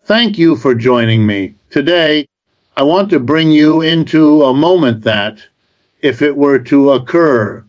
Thank you for joining me. Today, I want to bring you into a moment that, if it were to occur,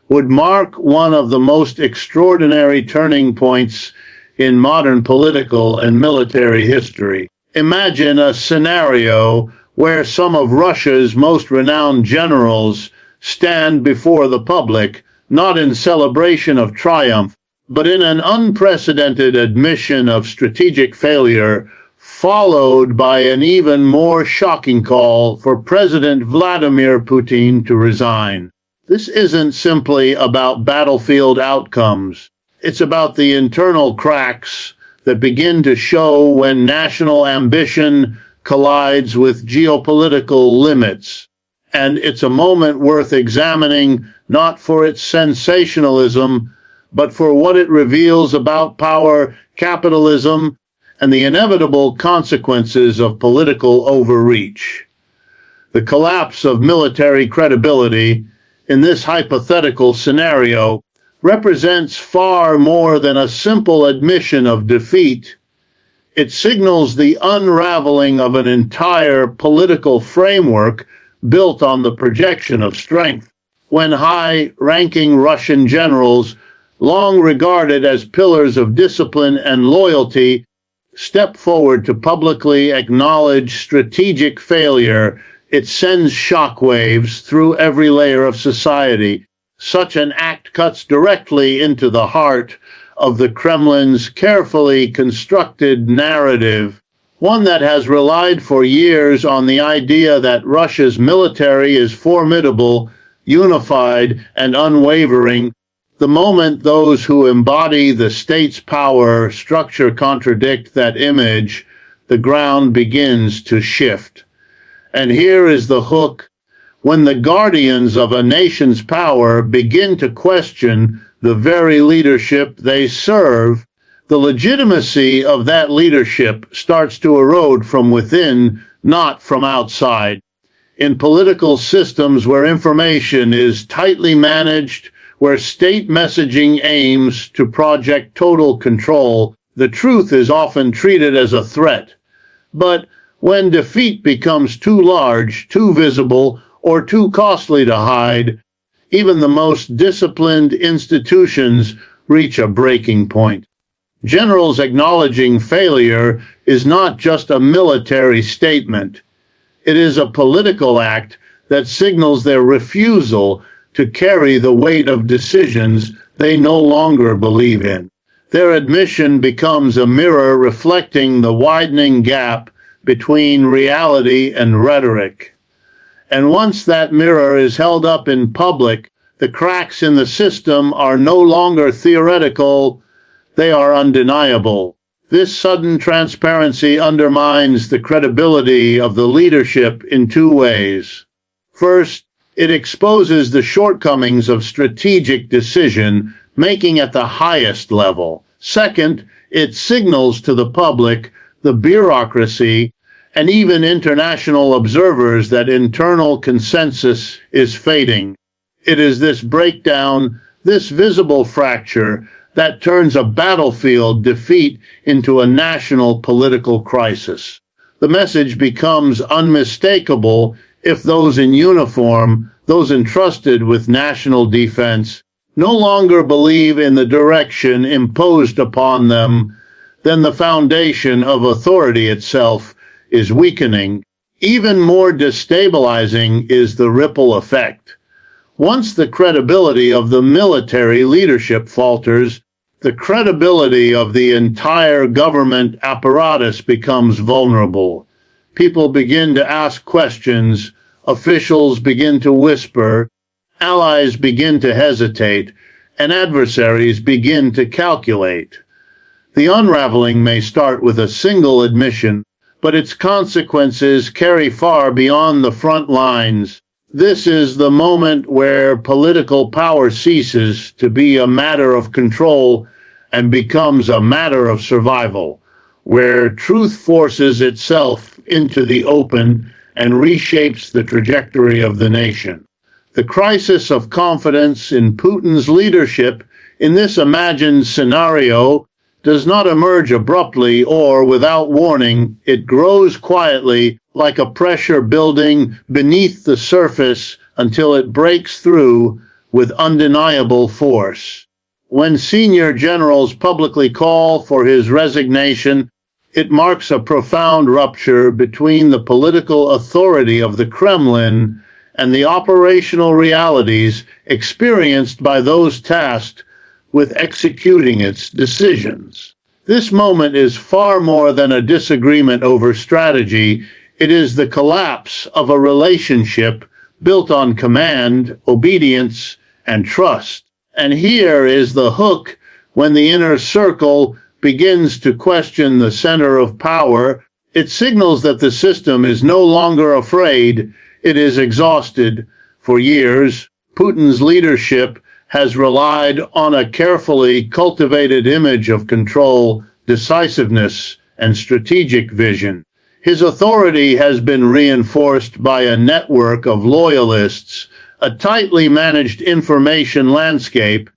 would mark one of the most extraordinary turning points in modern political and military history. Imagine a scenario where some of Russia's most renowned generals stand before the public, not in celebration of triumph, but in an unprecedented admission of strategic failure, followed by an even more shocking call for President Vladimir Putin to resign. This isn't simply about battlefield outcomes. It's about the internal cracks that begin to show when national ambition collides with geopolitical limits. And it's a moment worth examining, not for its sensationalism, but for what it reveals about power, capitalism, and the inevitable consequences of political overreach. The collapse of military credibility in this hypothetical scenario represents far more than a simple admission of defeat. It signals the unraveling of an entire political framework built on the projection of strength. When high-ranking Russian generals, long regarded as pillars of discipline and loyalty, step forward to publicly acknowledge strategic failure, it sends shockwaves through every layer of society. Such an act cuts directly into the heart of the Kremlin's carefully constructed narrative, one that has relied for years on the idea that Russia's military is formidable, unified, and unwavering. The moment those who embody the state's power structure contradict that image, the ground begins to shift. And here is the hook. When the guardians of a nation's power begin to question the very leadership they serve, the legitimacy of that leadership starts to erode from within, not from outside. In political systems where information is tightly managed, where state messaging aims to project total control, the truth is often treated as a threat. But when defeat becomes too large, too visible, or too costly to hide, even the most disciplined institutions reach a breaking point. Generals acknowledging failure is not just a military statement. It is a political act that signals their refusal to carry the weight of decisions they no longer believe in. Their admission becomes a mirror reflecting the widening gap between reality and rhetoric. And once that mirror is held up in public, the cracks in the system are no longer theoretical, they are undeniable. This sudden transparency undermines the credibility of the leadership in two ways. First, it exposes the shortcomings of strategic decision-making at the highest level. Second, it signals to the public, the bureaucracy, and even international observers that internal consensus is fading. It is this breakdown, this visible fracture, that turns a battlefield defeat into a national political crisis. The message becomes unmistakable if those in uniform, those entrusted with national defense, no longer believe in the direction imposed upon them, then the foundation of authority itself is weakening. Even more destabilizing is the ripple effect. Once the credibility of the military leadership falters, the credibility of the entire government apparatus becomes vulnerable. People begin to ask questions, officials begin to whisper, allies begin to hesitate, and adversaries begin to calculate. The unraveling may start with a single admission, but its consequences carry far beyond the front lines. This is the moment where political power ceases to be a matter of control and becomes a matter of survival, where truth forces itself into the open and reshapes the trajectory of the nation. The crisis of confidence in Putin's leadership in this imagined scenario does not emerge abruptly or without warning. It grows quietly, like a pressure building beneath the surface, until it breaks through with undeniable force. When senior generals publicly call for his resignation, it marks a profound rupture between the political authority of the Kremlin and the operational realities experienced by those tasked with executing its decisions. This moment is far more than a disagreement over strategy. It is the collapse of a relationship built on command, obedience, and trust. And here is the hook: when the inner circle begins to question the center of power, it signals that the system is no longer afraid, it is exhausted. For years, Putin's leadership has relied on a carefully cultivated image of control, decisiveness, and strategic vision. His authority has been reinforced by a network of loyalists, a tightly managed information landscape,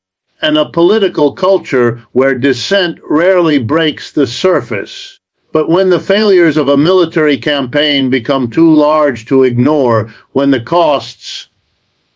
and a political culture where dissent rarely breaks the surface. But when the failures of a military campaign become too large to ignore, when the costs,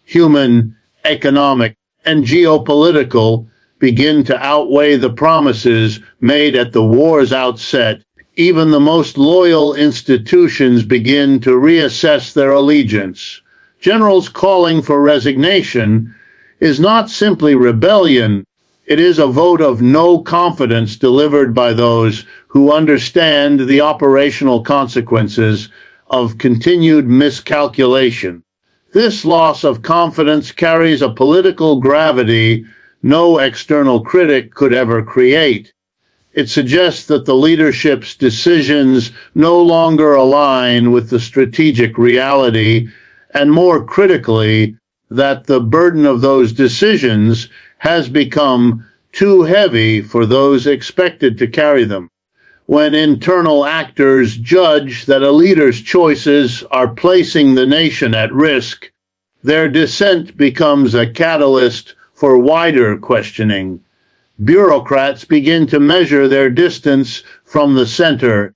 human, economic, and geopolitical, begin to outweigh the promises made at the war's outset, even the most loyal institutions begin to reassess their allegiance. Generals calling for resignation is not simply rebellion, it is a vote of no confidence delivered by those who understand the operational consequences of continued miscalculation. This loss of confidence carries a political gravity no external critic could ever create. It suggests that the leadership's decisions no longer align with the strategic reality, and more critically, that the burden of those decisions has become too heavy for those expected to carry them. When internal actors judge that a leader's choices are placing the nation at risk, their dissent becomes a catalyst for wider questioning. Bureaucrats begin to measure their distance from the center.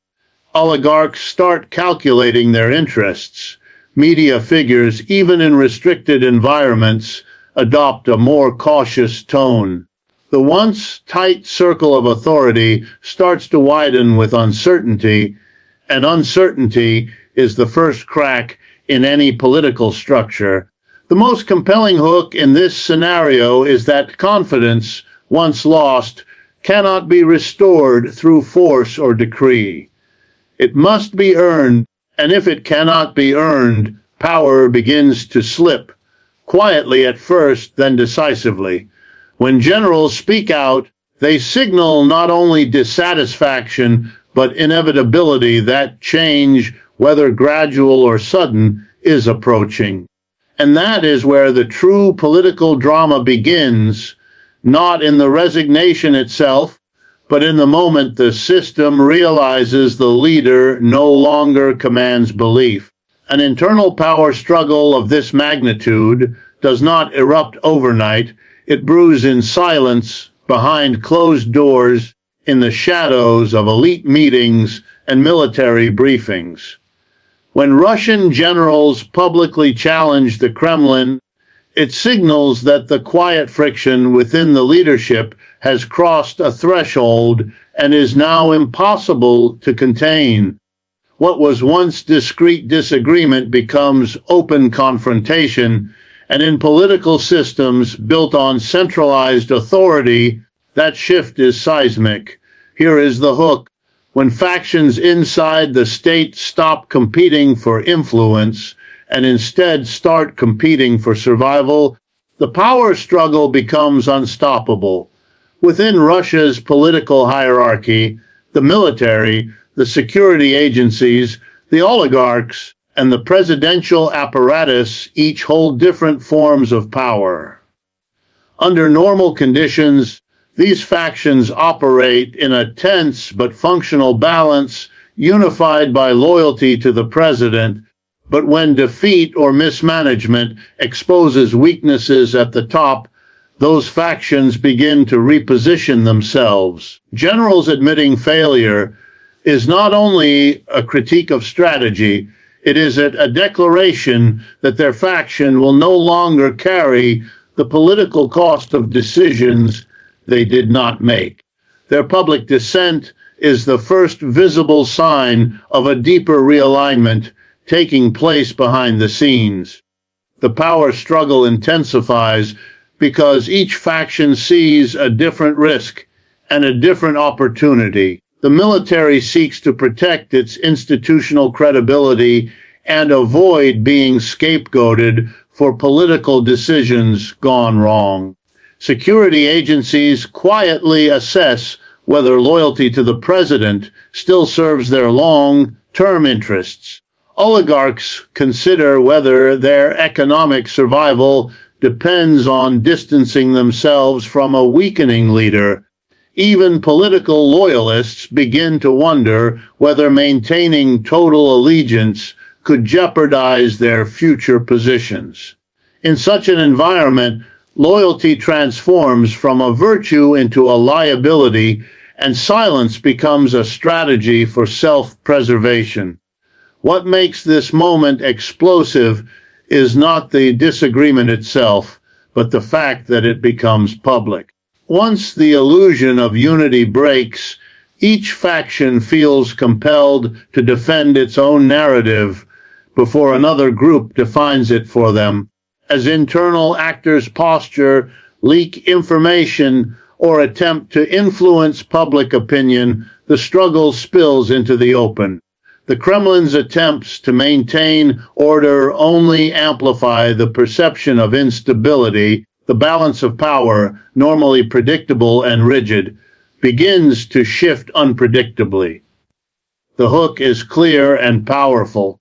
Oligarchs start calculating their interests. Media figures, even in restricted environments, adopt a more cautious tone. The once tight circle of authority starts to widen with uncertainty, and uncertainty is the first crack in any political structure. The most compelling hook in this scenario is that confidence, once lost, cannot be restored through force or decree. It must be earned, and if it cannot be earned, power begins to slip, quietly at first, then decisively. When generals speak out, they signal not only dissatisfaction, but inevitability that change, whether gradual or sudden, is approaching. And that is where the true political drama begins, not in the resignation itself, but in the moment the system realizes the leader no longer commands belief. An internal power struggle of this magnitude does not erupt overnight. It brews in silence, behind closed doors, in the shadows of elite meetings and military briefings. When Russian generals publicly challenge the Kremlin, it signals that the quiet friction within the leadership has crossed a threshold and is now impossible to contain. What was once discreet disagreement becomes open confrontation, and in political systems built on centralized authority, that shift is seismic. Here is the hook. When factions inside the state stop competing for influence and instead start competing for survival, the power struggle becomes unstoppable. Within Russia's political hierarchy, the military, the security agencies, the oligarchs, and the presidential apparatus each hold different forms of power. Under normal conditions, these factions operate in a tense but functional balance, unified by loyalty to the president. But when defeat or mismanagement exposes weaknesses at the top, those factions begin to reposition themselves. Generals admitting failure is not only a critique of strategy, it is a declaration that their faction will no longer carry the political cost of decisions they did not make. Their public dissent is the first visible sign of a deeper realignment taking place behind the scenes. The power struggle intensifies because each faction sees a different risk and a different opportunity. The military seeks to protect its institutional credibility and avoid being scapegoated for political decisions gone wrong. Security agencies quietly assess whether loyalty to the president still serves their long-term interests. Oligarchs consider whether their economic survival depends on distancing themselves from a weakening leader. Even political loyalists begin to wonder whether maintaining total allegiance could jeopardize their future positions. In such an environment, loyalty transforms from a virtue into a liability, and silence becomes a strategy for self-preservation. What makes this moment explosive is not the disagreement itself, but the fact that it becomes public. Once the illusion of unity breaks, each faction feels compelled to defend its own narrative before another group defines it for them. As internal actors posture, leak information, or attempt to influence public opinion, the struggle spills into the open. The Kremlin's attempts to maintain order only amplify the perception of instability. The balance of power, normally predictable and rigid, begins to shift unpredictably. The hook is clear and powerful.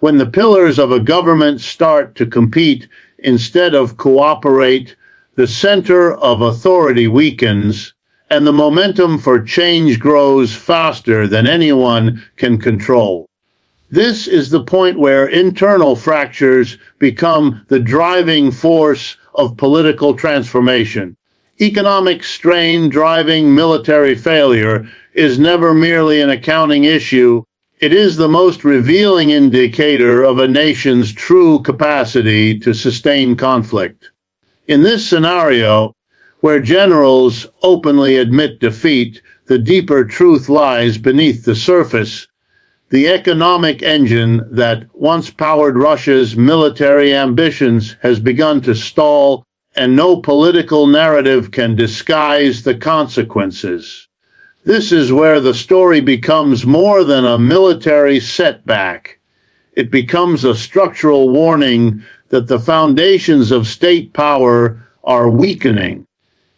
When the pillars of a government start to compete instead of cooperate, the center of authority weakens, and the momentum for change grows faster than anyone can control. This is the point where internal fractures become the driving force of political transformation. Economic strain driving military failure is never merely an accounting issue. It is the most revealing indicator of a nation's true capacity to sustain conflict. In this scenario, where generals openly admit defeat, the deeper truth lies beneath the surface. The economic engine that once powered Russia's military ambitions has begun to stall, and no political narrative can disguise the consequences. This is where the story becomes more than a military setback. It becomes a structural warning that the foundations of state power are weakening.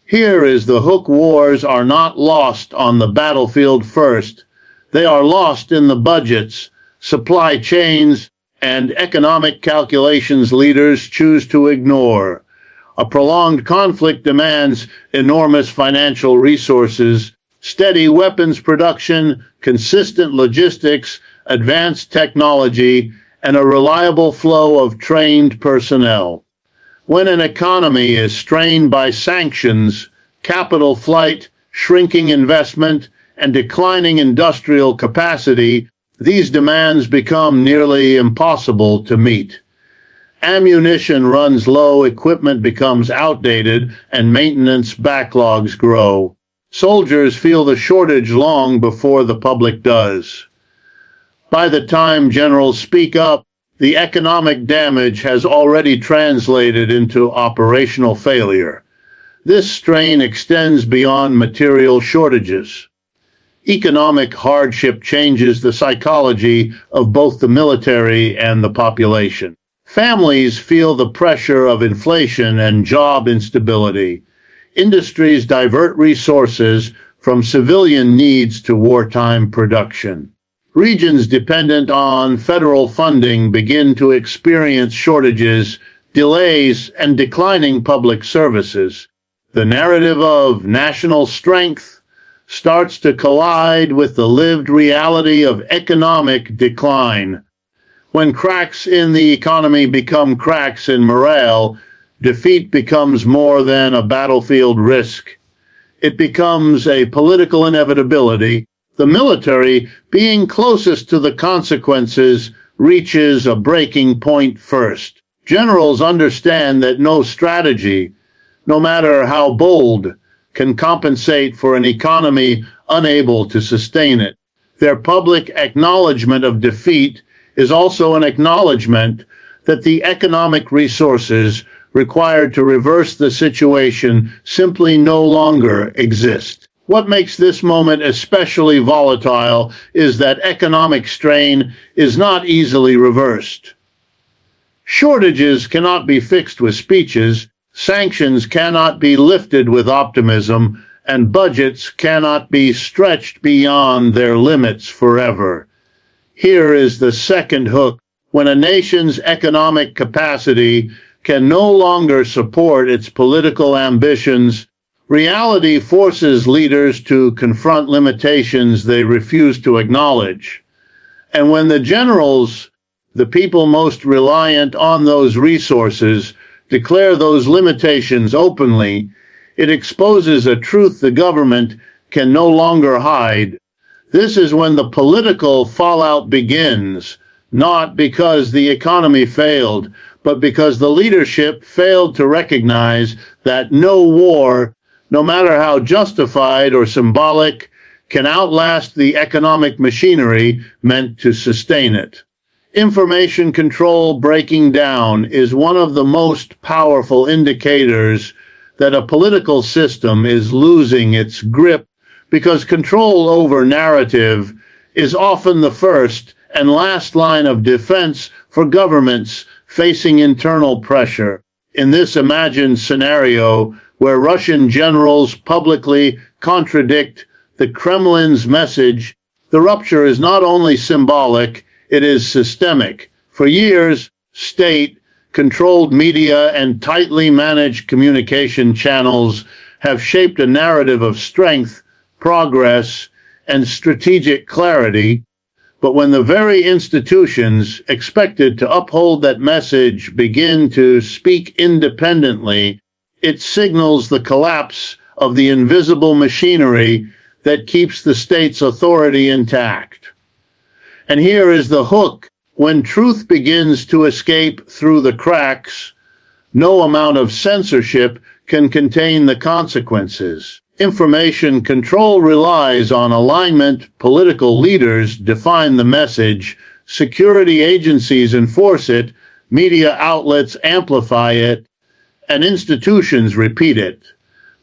Here is the hook: wars are not lost on the battlefield first. They are lost in the budgets, supply chains, and economic calculations leaders choose to ignore. A prolonged conflict demands enormous financial resources, steady weapons production, consistent logistics, advanced technology, and a reliable flow of trained personnel. When an economy is strained by sanctions, capital flight, shrinking investment, and declining industrial capacity, these demands become nearly impossible to meet. Ammunition runs low, equipment becomes outdated, and maintenance backlogs grow. Soldiers feel the shortage long before the public does. By the time generals speak up, the economic damage has already translated into operational failure. This strain extends beyond material shortages. Economic hardship changes the psychology of both the military and the population. Families feel the pressure of inflation and job instability. Industries divert resources from civilian needs to wartime production. Regions dependent on federal funding begin to experience shortages, delays, and declining public services. The narrative of national strength starts to collide with the lived reality of economic decline. When cracks in the economy become cracks in morale, defeat becomes more than a battlefield risk. It becomes a political inevitability. The military, being closest to the consequences, reaches a breaking point first. Generals understand that no strategy, no matter how bold, can compensate for an economy unable to sustain it. Their public acknowledgement of defeat is also an acknowledgement that the economic resources required to reverse the situation simply no longer exist. What makes this moment especially volatile is that economic strain is not easily reversed. Shortages cannot be fixed with speeches, sanctions cannot be lifted with optimism, and budgets cannot be stretched beyond their limits forever. Here is the second hook. When a nation's economic capacity can no longer support its political ambitions, reality forces leaders to confront limitations they refuse to acknowledge. And when the generals, the people most reliant on those resources, declare those limitations openly, it exposes a truth the government can no longer hide. This is when the political fallout begins, not because the economy failed, but because the leadership failed to recognize that no war, no matter how justified or symbolic, can outlast the economic machinery meant to sustain it. Information control breaking down is one of the most powerful indicators that a political system is losing its grip, because control over narrative is often the first and last line of defense for governments facing internal pressure. In this imagined scenario, where Russian generals publicly contradict the Kremlin's message, the rupture is not only symbolic, it is systemic. For years, state-controlled media and tightly managed communication channels have shaped a narrative of strength, progress, and strategic clarity. But when the very institutions expected to uphold that message begin to speak independently, it signals the collapse of the invisible machinery that keeps the state's authority intact. And here is the hook. When truth begins to escape through the cracks, no amount of censorship can contain the consequences. Information control relies on alignment. Political leaders define the message, security agencies enforce it, media outlets amplify it, and institutions repeat it.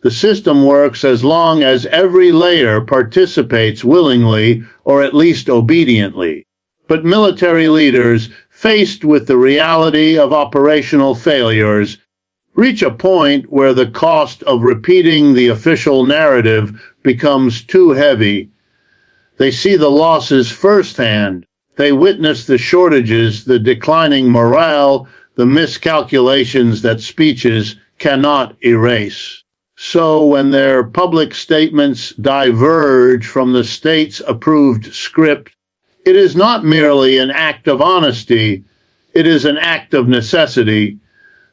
The system works as long as every layer participates willingly or at least obediently. But military leaders, faced with the reality of operational failures, reach a point where the cost of repeating the official narrative becomes too heavy. They see the losses firsthand. They witness the shortages, the declining morale, the miscalculations that speeches cannot erase. So when their public statements diverge from the state's approved script, it is not merely an act of honesty, it is an act of necessity.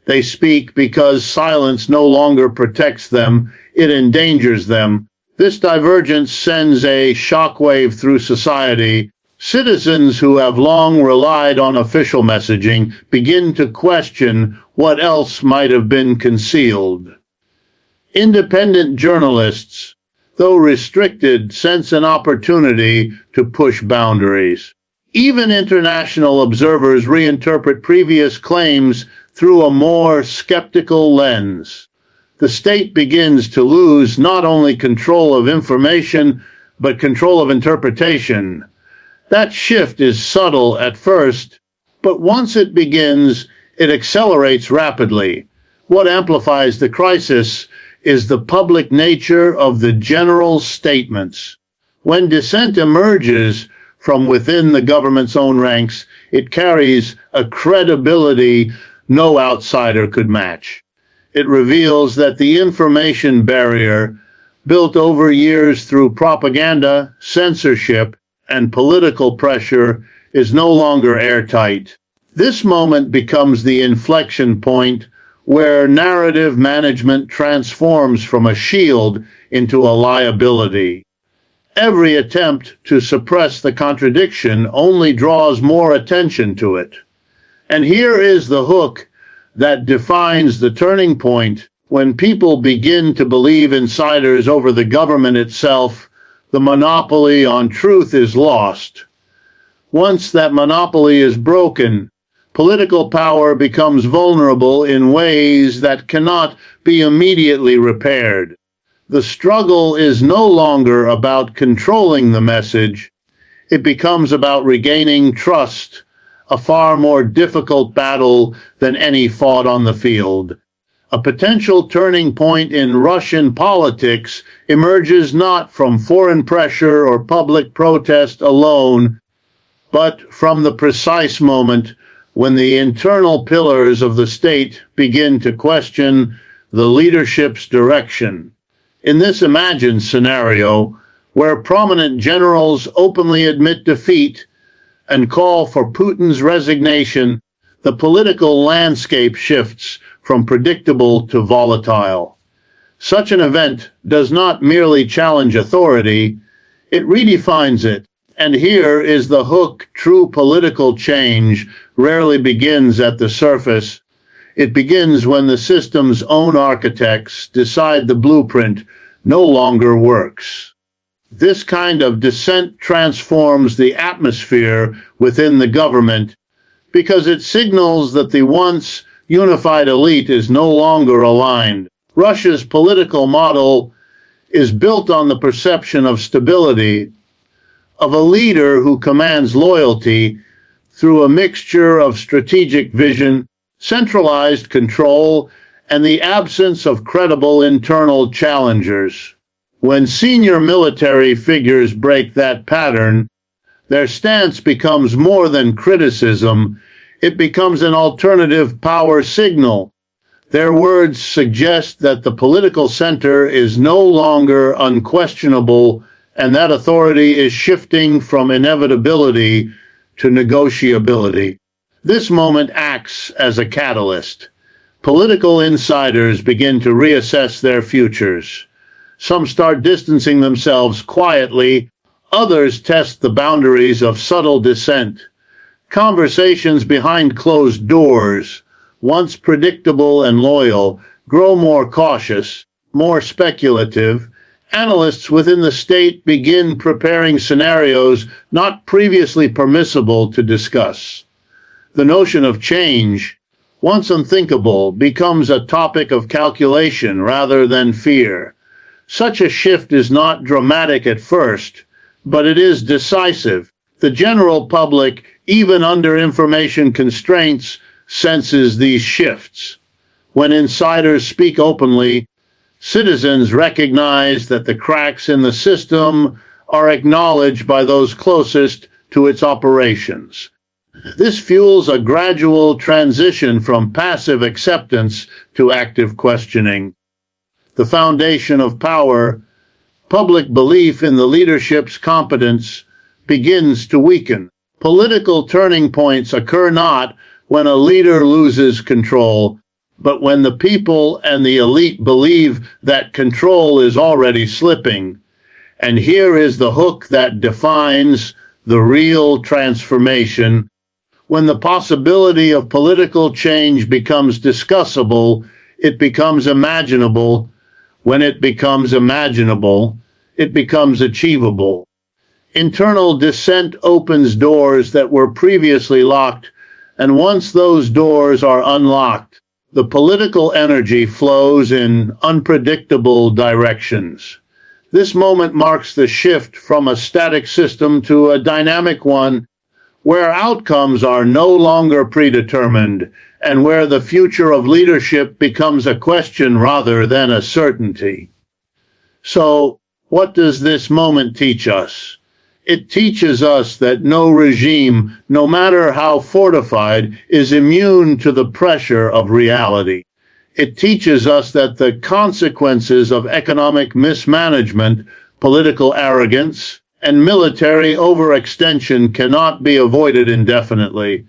They speak because silence no longer protects them, it endangers them. This divergence sends a shockwave through society. Citizens who have long relied on official messaging begin to question what else might have been concealed. Independent journalists, though restricted, sense an opportunity to push boundaries. Even international observers reinterpret previous claims through a more skeptical lens. The state begins to lose not only control of information, but control of interpretation. That shift is subtle at first, but once it begins, it accelerates rapidly. What amplifies the crisis is the public nature of the general's statements. When dissent emerges from within the government's own ranks, it carries a credibility no outsider could match. It reveals that the information barrier, built over years through propaganda, censorship, and political pressure, is no longer airtight. This moment becomes the inflection point where narrative management transforms from a shield into a liability. Every attempt to suppress the contradiction only draws more attention to it. And here is the hook that defines the turning point. When people begin to believe insiders over the government itself, the monopoly on truth is lost. Once that monopoly is broken, political power becomes vulnerable in ways that cannot be immediately repaired. The struggle is no longer about controlling the message. It becomes about regaining trust, a far more difficult battle than any fought on the field. A potential turning point in Russian politics emerges not from foreign pressure or public protest alone, but from the precise moment when the internal pillars of the state begin to question the leadership's direction. In this imagined scenario, where prominent generals openly admit defeat and call for Putin's resignation, the political landscape shifts from predictable to volatile. Such an event does not merely challenge authority, it redefines it. And here is the hook: true political change rarely begins at the surface. It begins when the system's own architects decide the blueprint no longer works. This kind of dissent transforms the atmosphere within the government because it signals that the once unified elite is no longer aligned. Russia's political model is built on the perception of stability, of a leader who commands loyalty through a mixture of strategic vision, centralized control, and the absence of credible internal challengers. When senior military figures break that pattern, their stance becomes more than criticism. It becomes an alternative power signal. Their words suggest that the political center is no longer unquestionable and that authority is shifting from inevitability to negotiability. This moment acts as a catalyst. Political insiders begin to reassess their futures. Some start distancing themselves quietly, others test the boundaries of subtle dissent. Conversations behind closed doors, once predictable and loyal, grow more cautious, more speculative. Analysts within the state begin preparing scenarios not previously permissible to discuss. The notion of change, once unthinkable, becomes a topic of calculation rather than fear. Such a shift is not dramatic at first, but it is decisive. The general public, even under information constraints, senses these shifts. When insiders speak openly, citizens recognize that the cracks in the system are acknowledged by those closest to its operations. This fuels a gradual transition from passive acceptance to active questioning. The foundation of power, public belief in the leadership's competence, begins to weaken. Political turning points occur not when a leader loses control, but when the people and the elite believe that control is already slipping. And here is the hook that defines the real transformation. When the possibility of political change becomes discussable, it becomes imaginable. When it becomes imaginable, it becomes achievable. Internal dissent opens doors that were previously locked, and once those doors are unlocked, the political energy flows in unpredictable directions. This moment marks the shift from a static system to a dynamic one, where outcomes are no longer predetermined and where the future of leadership becomes a question rather than a certainty. So, what does this moment teach us? It teaches us that no regime, no matter how fortified, is immune to the pressure of reality. It teaches us that the consequences of economic mismanagement, political arrogance, and military overextension cannot be avoided indefinitely.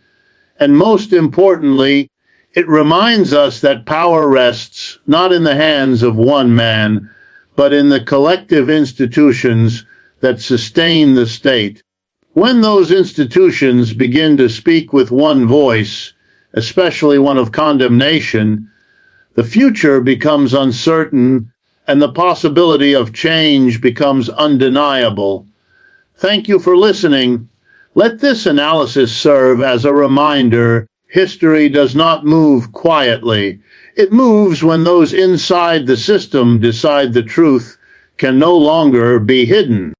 And most importantly, It reminds us that power rests not in the hands of one man, but in the collective institutions that sustain the state. When those institutions begin to speak with one voice, especially one of condemnation, the future becomes uncertain and the possibility of change becomes undeniable. Thank you for listening. Let this analysis serve as a reminder: history does not move quietly. It moves when those inside the system decide the truth can no longer be hidden.